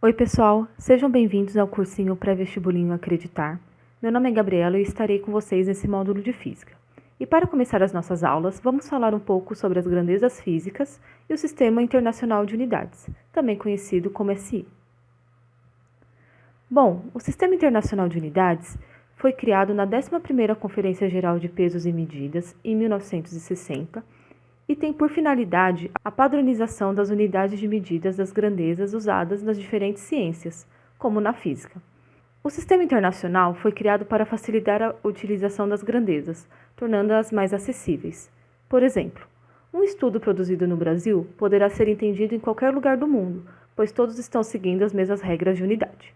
Oi, pessoal! Sejam bem-vindos ao cursinho Pré-Vestibulinho Acreditar. Meu nome é Gabriela e estarei com vocês nesse módulo de Física. E para começar as nossas aulas, vamos falar um pouco sobre as grandezas físicas e o Sistema Internacional de Unidades, também conhecido como SI. Bom, o Sistema Internacional de Unidades foi criado na 11ª Conferência Geral de Pesos e Medidas, em 1960, e tem por finalidade a padronização das unidades de medidas das grandezas usadas nas diferentes ciências, como na física. O sistema internacional foi criado para facilitar a utilização das grandezas, tornando-as mais acessíveis. Por exemplo, um estudo produzido no Brasil poderá ser entendido em qualquer lugar do mundo, pois todos estão seguindo as mesmas regras de unidade.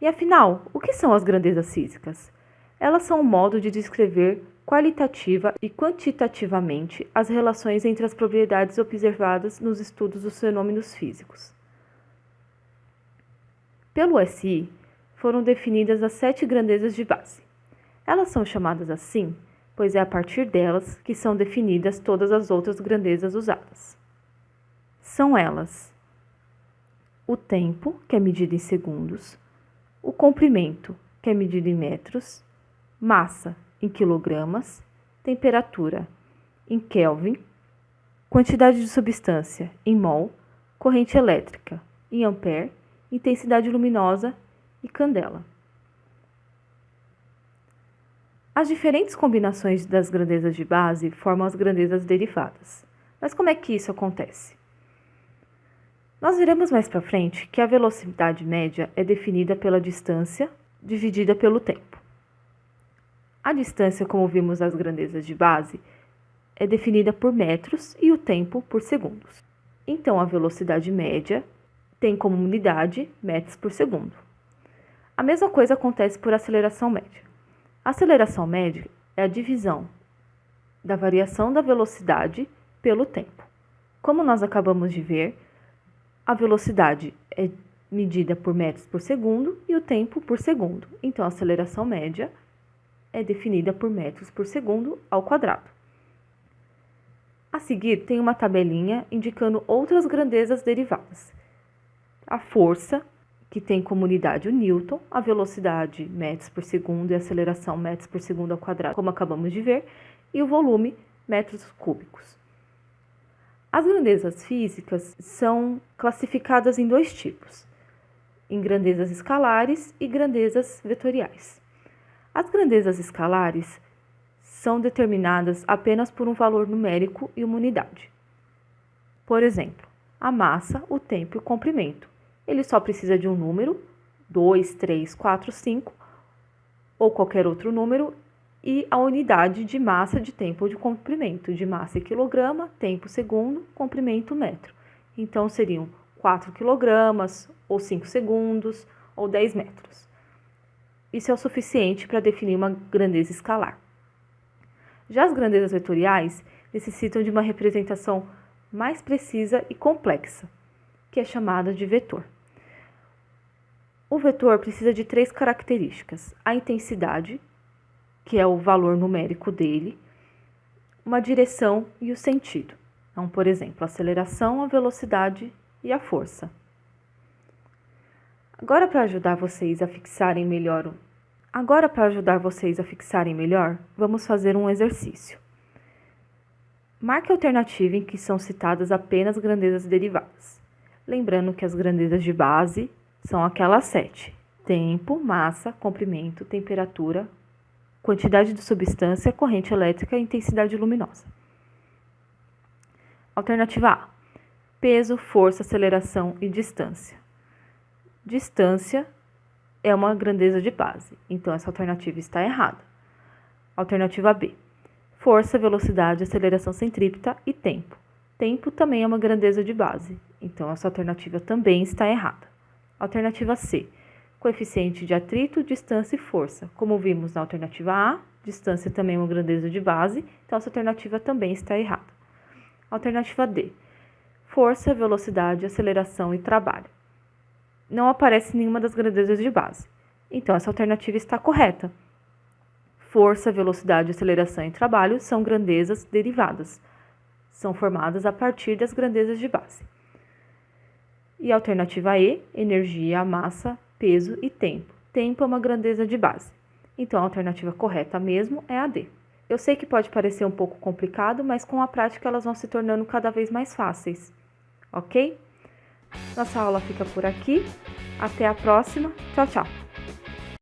E afinal, o que são as grandezas físicas? Elas são um modo de descrever qualitativa e quantitativamente as relações entre as propriedades observadas nos estudos dos fenômenos físicos. Pelo SI, foram definidas as 7 grandezas de base. Elas são chamadas assim, pois é a partir delas que são definidas todas as outras grandezas usadas. São elas: o tempo, que é medido em segundos, o comprimento, que é medido em metros, massa, em quilogramas, temperatura, em Kelvin, quantidade de substância, em mol, corrente elétrica, em ampere, intensidade luminosa e candela. As diferentes combinações das grandezas de base formam as grandezas derivadas. Mas como é que isso acontece? Nós veremos mais para frente que a velocidade média é definida pela distância dividida pelo tempo. A distância, como vimos nas grandezas de base, é definida por metros e o tempo por segundos. Então, a velocidade média tem como unidade metros por segundo. A mesma coisa acontece por aceleração média. A aceleração média é a divisão da variação da velocidade pelo tempo. Como nós acabamos de ver, a velocidade é medida por metros por segundo e o tempo por segundo. Então, a aceleração média é definida por metros por segundo ao quadrado. A seguir, tem uma tabelinha indicando outras grandezas derivadas. A força, que tem como unidade o Newton, a velocidade metros por segundo e a aceleração metros por segundo ao quadrado, como acabamos de ver, e o volume metros cúbicos. As grandezas físicas são classificadas em 2 tipos, em grandezas escalares e grandezas vetoriais. As grandezas escalares são determinadas apenas por um valor numérico e uma unidade. Por exemplo, a massa, o tempo e o comprimento. Ele só precisa de um número, 2, 3, 4, 5, ou qualquer outro número, e a unidade de massa, de tempo ou de comprimento. De massa é quilograma, tempo segundo, comprimento metro. Então, seriam 4 quilogramas, ou 5 segundos, ou 10 metros. Isso é o suficiente para definir uma grandeza escalar. Já as grandezas vetoriais necessitam de uma representação mais precisa e complexa, que é chamada de vetor. O vetor precisa de 3 características: a intensidade, que é o valor numérico dele, uma direção e o sentido. Então, por exemplo, a aceleração, a velocidade e a força. Agora, para ajudar vocês a fixarem melhor, vamos fazer um exercício. Marque a alternativa em que são citadas apenas grandezas derivadas. Lembrando que as grandezas de base são aquelas 7: tempo, massa, comprimento, temperatura, quantidade de substância, corrente elétrica e intensidade luminosa. Alternativa A: peso, força, aceleração e distância. Distância é uma grandeza de base, então essa alternativa está errada. Alternativa B: força, velocidade, aceleração centrípeta e tempo. Tempo também é uma grandeza de base, então essa alternativa também está errada. Alternativa C: coeficiente de atrito, distância e força. Como vimos na alternativa A, distância também é uma grandeza de base, então essa alternativa também está errada. Alternativa D: força, velocidade, aceleração e trabalho. Não aparece nenhuma das grandezas de base, então essa alternativa está correta. Força, velocidade, aceleração e trabalho são grandezas derivadas. São formadas a partir das grandezas de base. E a alternativa E, energia, massa, peso e tempo. Tempo é uma grandeza de base. Então, a alternativa correta mesmo é a D. Eu sei que pode parecer um pouco complicado, mas com a prática elas vão se tornando cada vez mais fáceis, ok? Nossa aula fica por aqui. Até a próxima. Tchau, tchau!